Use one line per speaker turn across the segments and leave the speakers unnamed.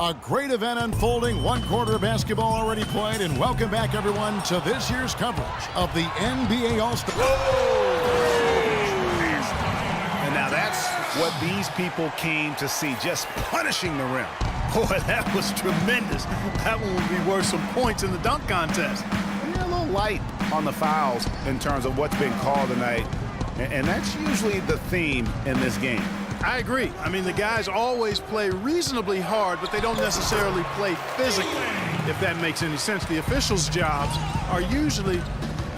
A great event unfolding, one quarter of basketball already played, and welcome back, everyone, to this year's coverage of the NBA All-Star.
And now that's what these people came to see, just punishing the rim. Boy, that was tremendous. That one would be worth some points in the dunk contest. You're a little light on the fouls in terms of what's been called tonight, and that's usually the theme in this game.
I agree. I mean, the guys always play reasonably hard, but they don't necessarily play physically, if that makes any sense. The officials' jobs are usually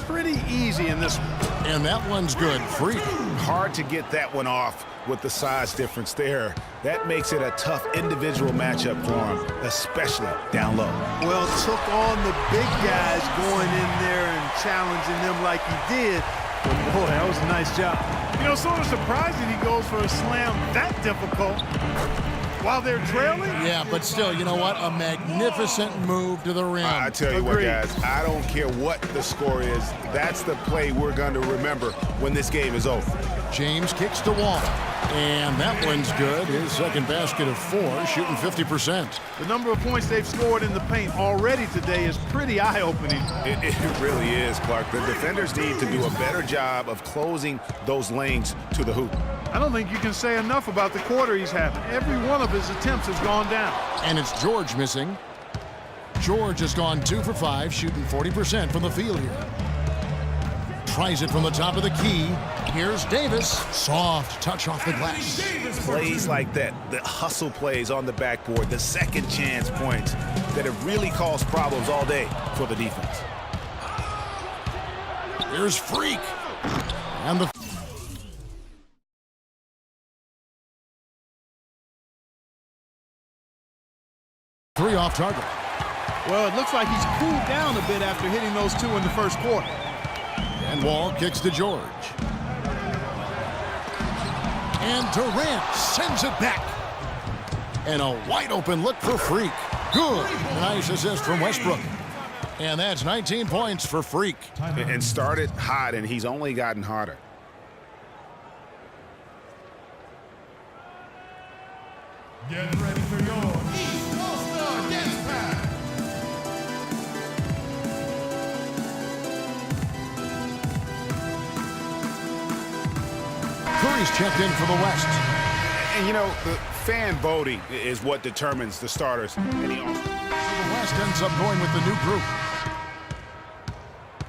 pretty easy in this one.
And that one's good. Free.
Hard to get that one off with the size difference there. That makes it a tough individual matchup for him, especially down low.
Well, took on the big guys going in there and challenging them like he did. But boy, that was a nice job. You know, sort of surprising he goes for a slam that difficult while they're trailing.
Yeah, but still, you know what? A magnificent move to the rim.
I tell you what, guys, I don't care what the score is. That's the play we're going to remember when this game is over.
James kicks to Wall, and that one's good. His second basket of 4, shooting 50%.
The number of points they've scored in the paint already today is pretty eye-opening.
It really is, Clark. The defenders need to do a better job of closing those lanes to the hoop.
I don't think you can say enough about the quarter he's having. Every one of his attempts has gone down.
And it's George missing. George has gone 2 for 5, shooting 40% from the field here. Tries it from the top of the key. Here's Davis. Soft touch off the glass.
Plays like that, the hustle plays on the backboard, the second chance points that have really caused problems all day for the defense.
Here's Freak. And the 3 off target.
Well, it looks like he's cooled down a bit after hitting those 2 in the first quarter.
And Wall kicks to George. And Durant sends it back. And a wide open look for Freak. Good. Nice assist from Westbrook. And that's 19 points for Freak.
And started hot, and he's only gotten hotter.
Get ready for your All-Star Dance Pack.
Curry's checked in for the West.
And, you know, the fan voting is what determines the starters. And
So the West ends up going with the new group.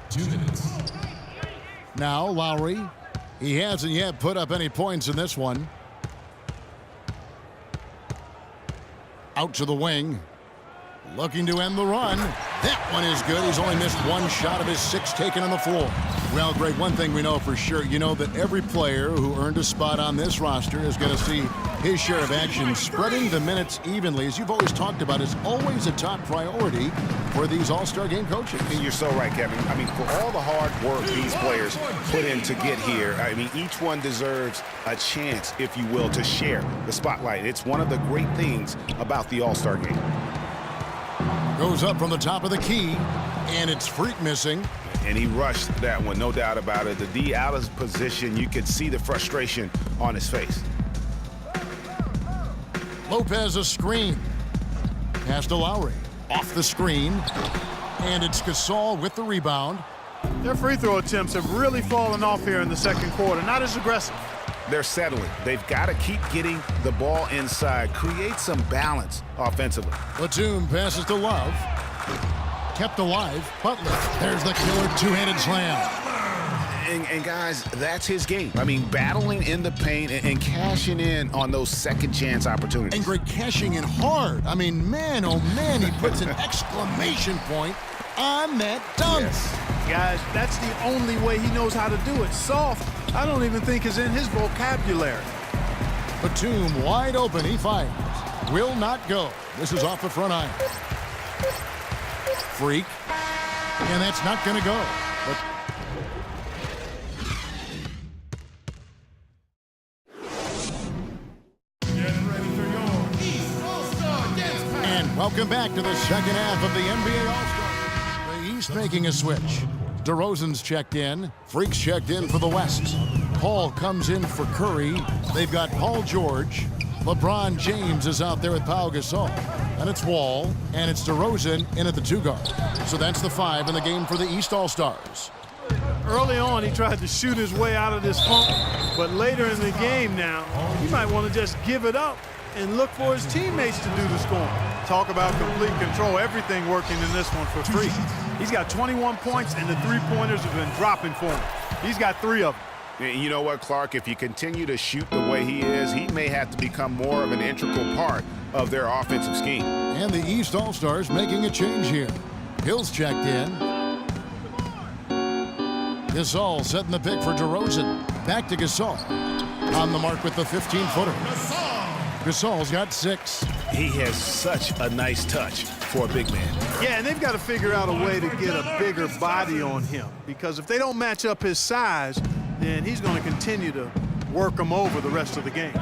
2 minutes.
Now Lowry. He hasn't yet put up any points in this one. Out to the wing. Looking to end the run. That one is good. He's only missed 1 shot of his 6 taken on the floor. Well, Greg, one thing we know for sure, you know that every player who earned a spot on this roster is going to see his share of action. Spreading the minutes evenly, as you've always talked about, is always a top priority for these All-Star game coaches.
And you're so right, Kevin. I mean, for all the hard work these players put in to get here, I mean, each one deserves a chance, if you will, to share the spotlight. It's one of the great things about the All-Star game.
Goes up from the top of the key, and it's Freak missing.
And he rushed that one, no doubt about it. The D out of position, you could see the frustration on his face.
Lopez a screen. Pass to Lowry. Off the screen. And it's Gasol with the rebound.
Their free throw attempts have really fallen off here in the second quarter. Not as aggressive.
They're settling. They've got to keep getting the ball inside, create some balance offensively.
Batum passes to Love. Kept alive. Butler. There's the killer 2-handed slam.
And guys, that's his game. I mean, battling in the paint and cashing in on those second chance opportunities.
And Greg cashing in hard. I mean, man, oh man, he puts an exclamation point on that dunk.
Yes.
Guys, that's the only way he knows how to do it. Soft, I don't even think is in his vocabulary.
Batum wide open. He fires. Will not go. This is off the front iron. Freak. And that's not going to go. But
Get ready for your All-Star Dance Pack.
and welcome back to the second half of the NBA All-Star. The East making a switch. DeRozan's checked in. Freak's checked in for the West. Paul comes in for Curry. They've got Paul George. LeBron James is out there with Pau Gasol. And it's Wall, and it's DeRozan in at the 2 guard. So that's the 5 in the game for the East All-Stars.
Early on, he tried to shoot his way out of this funk, but later in the game now, he might want to just give it up and look for his teammates to do the scoring. Talk about complete control, everything working in this one for Freak. He's got 21 points, and the three-pointers have been dropping for him. He's got 3 of them.
And you know what, Clark? If you continue to shoot the way he is, he may have to become more of an integral part of their offensive scheme.
And the East All-Stars making a change here. Hill's checked in. Gasol setting the pick for DeRozan. Back to Gasol. On the mark with the 15-footer. Gasol's got 6.
He has such a nice touch for a big man.
Yeah, and they've got to figure out a way to get a bigger body on him, because if they don't match up his size, then he's going to continue to work them over the rest of the game.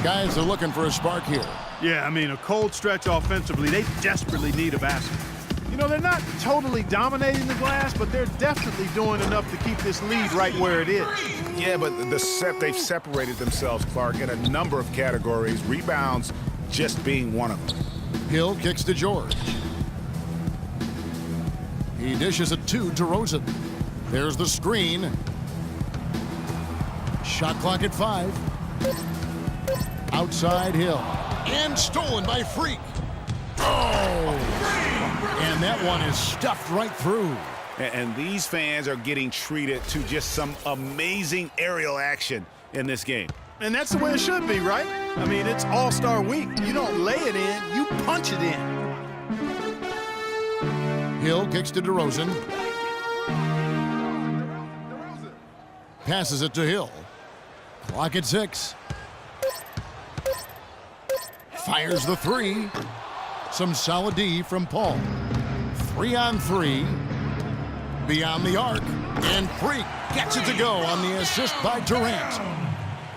Guys are looking for a spark here.
Yeah, I mean, a cold stretch offensively, they desperately need a basket. You know, they're not totally dominating the glass, but they're definitely doing enough to keep this lead right where it is.
Yeah, but they've separated themselves, Clark, in a number of categories, rebounds just being one of them.
Hill kicks to George. He dishes it to DeRozan. There's the screen. Shot clock at 5. Outside Hill. And stolen by Freak. Oh! And that one is stuffed right through.
And these fans are getting treated to just some amazing aerial action in this game.
And that's the way it should be, right? I mean, it's All-Star Week. You don't lay it in, you punch it in.
Hill kicks to DeRozan. Passes it to Hill. Clock at 6. Fires the 3. Some solid D from Paul. 3 on 3. Beyond the arc. And Freak gets it to go on the assist by Durant.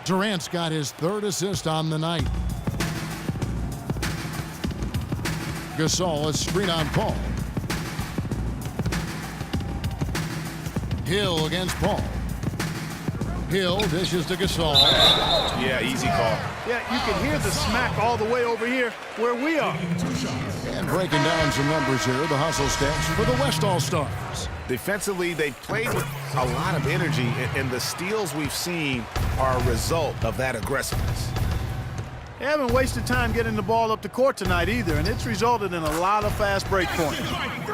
Durant's got his 3rd assist on the night. Gasol is screen on Paul. Hill against Paul. Hill dishes to Gasol.
Yeah, easy call.
Yeah, you can hear the smack all the way over here where we are.
And breaking down some numbers here, the hustle stats for the West All-Stars.
Defensively, they've played with a lot of energy, and the steals we've seen are a result of that aggressiveness.
They haven't wasted time getting the ball up the court tonight either, and it's resulted in a lot of fast break points.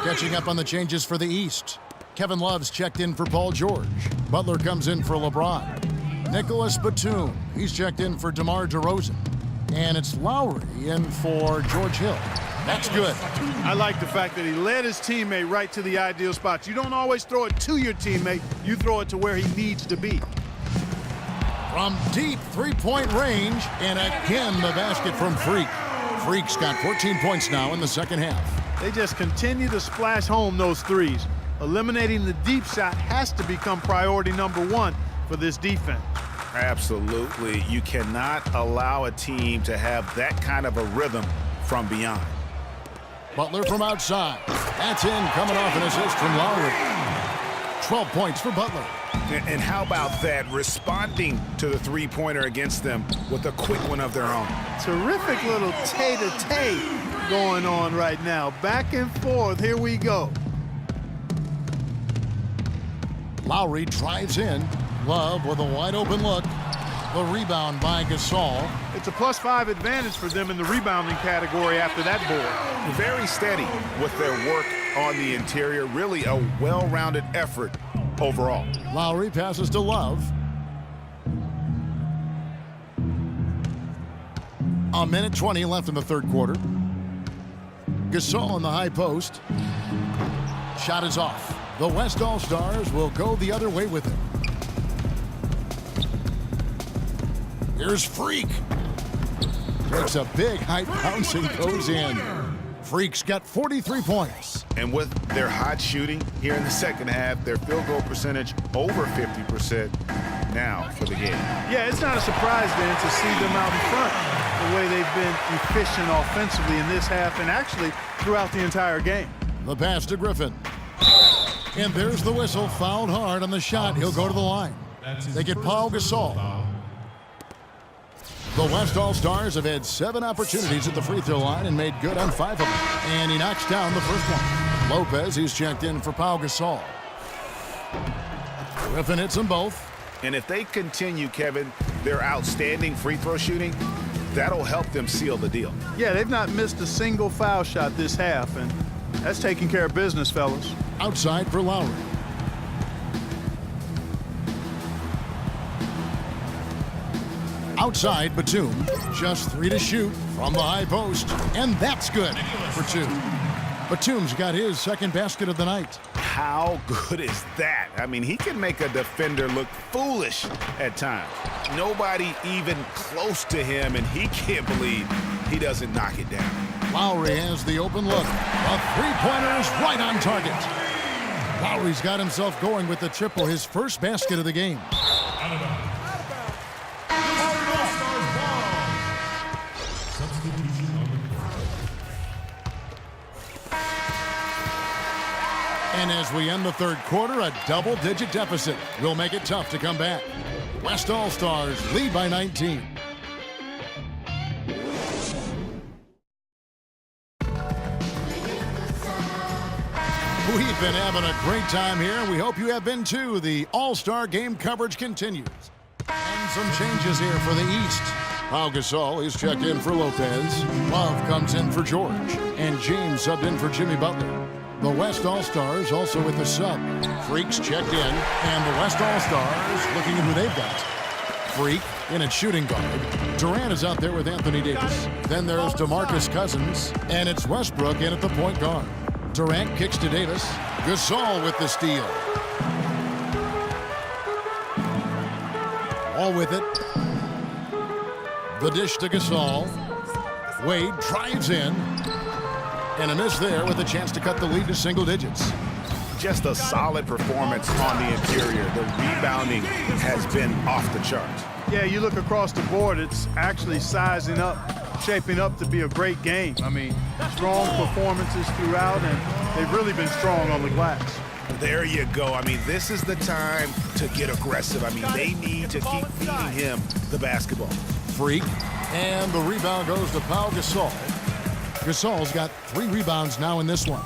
Catching up on the changes for the East. Kevin Love's checked in for Paul George. Butler comes in for LeBron. Nicholas Batum, he's checked in for DeMar DeRozan. And it's Lowry in for George Hill. That's good.
I like the fact that he led his teammate right to the ideal spots. You don't always throw it to your teammate. You throw it to where he needs to be.
From deep three-point range, and again the basket from Freak. Freak's got 14 points now in the second half.
They just continue to splash home those threes. Eliminating the deep shot has to become priority number 1 for this defense.
Absolutely. You cannot allow a team to have that kind of a rhythm from beyond.
Butler from outside. That's in, coming off an assist from Lowry. 12 points for Butler.
And how about that, responding to the three-pointer against them with a quick one of their own.
Terrific little tay-to-tay going on right now. Back and forth, here we go.
Lowry drives in. Love with a wide open look. The rebound by Gasol.
It's a +5 advantage for them in the rebounding category after that board.
Very steady with their work on the interior. Really a well-rounded effort overall.
Lowry passes to Love. A minute 20 left in the third quarter. Gasol in the high post. Shot is off. The West All-Stars will go the other way with it. Here's Freak. Takes a big high bounce and goes in. Freak's got 43 points.
And with their hot shooting here in the second half, their field goal percentage over 50% now for the game.
Yeah, it's not a surprise then to see them out in front the way they've been efficient offensively in this half and actually throughout the entire game.
The pass to Griffin. And there's the whistle. Fouled hard on the shot. He'll go to the line. They get Paul Gasol. The West All-Stars have had 7 opportunities at the free throw line and made good on 5 of them. And he knocks down the first one. Lopez, he's checked in for Pau Gasol. Griffin hits them both.
And if they continue, Kevin, their outstanding free throw shooting, that'll help them seal the deal.
Yeah, they've not missed a single foul shot this half, and that's taking care of business, fellas.
Outside for Lowry. Outside, Batum. Just 3 to shoot from the high post. And that's good for 2. Batum's got his second basket of the night.
How good is that? I mean, he can make a defender look foolish at times. Nobody even close to him, and he can't believe he doesn't knock it down.
Lowry has the open look. A three-pointer is right on target. Lowry's got himself going with the triple, his first basket of the game. And as we end the third quarter, a double-digit deficit will make it tough to come back. West All-Stars lead by 19. We've been having a great time here. We hope you have been too. The All-Star game coverage continues. And some changes here for the East. Pau Gasol is checked in for Lopez. Love comes in for George. And James subbed in for Jimmy Butler. The West All-Stars also with the sub. Freak's checked in. And the West All-Stars looking at who they've got. Freak in at shooting guard. Durant is out there with Anthony Davis. Then there's DeMarcus Cousins. And it's Westbrook in at the point guard. Durant kicks to Davis. Gasol with the steal. All with it. The dish to Gasol. Wade drives in. And a miss there with a chance to cut the lead to single digits.
Just a solid performance on the interior. The rebounding has been off the charts.
Yeah, you look across the board, it's actually sizing up, shaping up to be a great game. I mean, strong performances throughout, and they've really been strong on the glass.
There you go. I mean, this is the time to get aggressive. I mean, they need to keep feeding him the basketball.
Freak. And the rebound goes to Pau Gasol. Gasol's got 3 rebounds now in this one.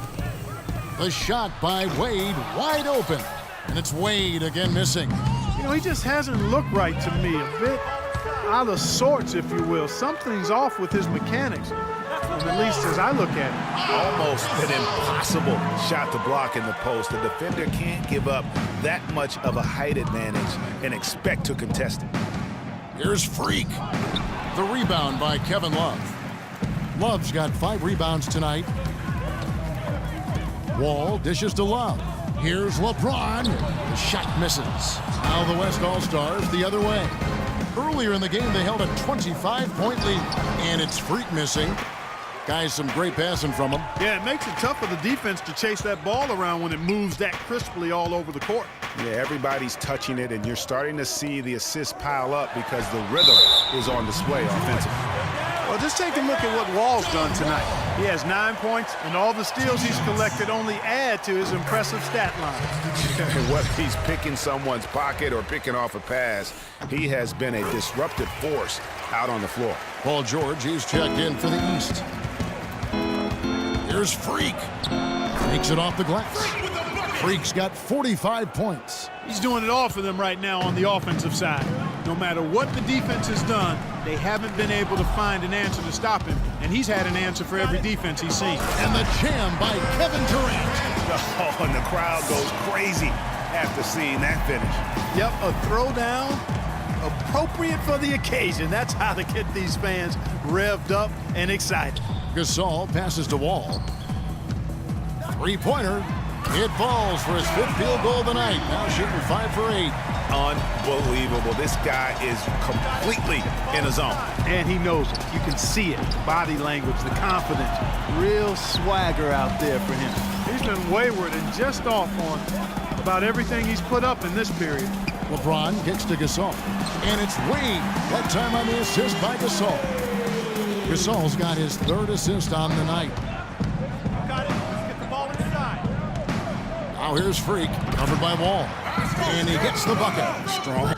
The shot by Wade, wide open. And it's Wade again missing.
You know, he just hasn't looked right to me. A bit out of sorts, if you will. Something's off with his mechanics, at least as I look at it.
Almost an impossible shot to block in the post. The defender can't give up that much of a height advantage and expect to contest it.
Here's Freak. The rebound by Kevin Love. Love's got 5 rebounds tonight. Wall dishes to Love. Here's LeBron. The shot misses. Now the West All-Stars the other way. Earlier in the game, they held a 25-point lead. And it's Freak missing. Guys, some great passing from him.
Yeah, it makes it tough for the defense to chase that ball around when it moves that crisply all over the court.
Yeah, everybody's touching it, and you're starting to see the assists pile up because the rhythm is on display offensively.
Well, just take a look at what Wall's done tonight. He has 9 points, and all the steals he's collected only add to his impressive stat line.
Whether he's picking someone's pocket or picking off a pass, he has been a disruptive force out on the floor.
Paul George, he's checked in for the East. Here's Freak. Takes it off the glass. Freak's got 45 points.
He's doing it all for them right now on the offensive side. No matter what the defense has done, they haven't been able to find an answer to stop him, and he's had an answer for every defense he's seen.
And the jam by Kevin Durant.
Oh, and the crowd goes crazy after seeing that finish.
Yep, a throwdown appropriate for the occasion. That's how to get these fans revved up and excited.
Gasol passes to Wall. Three-pointer. It falls for his 5th field goal of the night. Now shooting 5 for 8.
Unbelievable. This guy is completely in his zone.
And he knows it. You can see it. The body language, the confidence. Real swagger out there for him. He's been wayward and just off on about everything he's put up in this period.
LeBron kicks to Gasol. And it's Wade. That time on the assist by Gasol. Gasol's got his 3rd assist on the night.
Got it. Let's get the ball inside.
Now here's Freak, covered by Wall. And he gets the bucket.
Strong.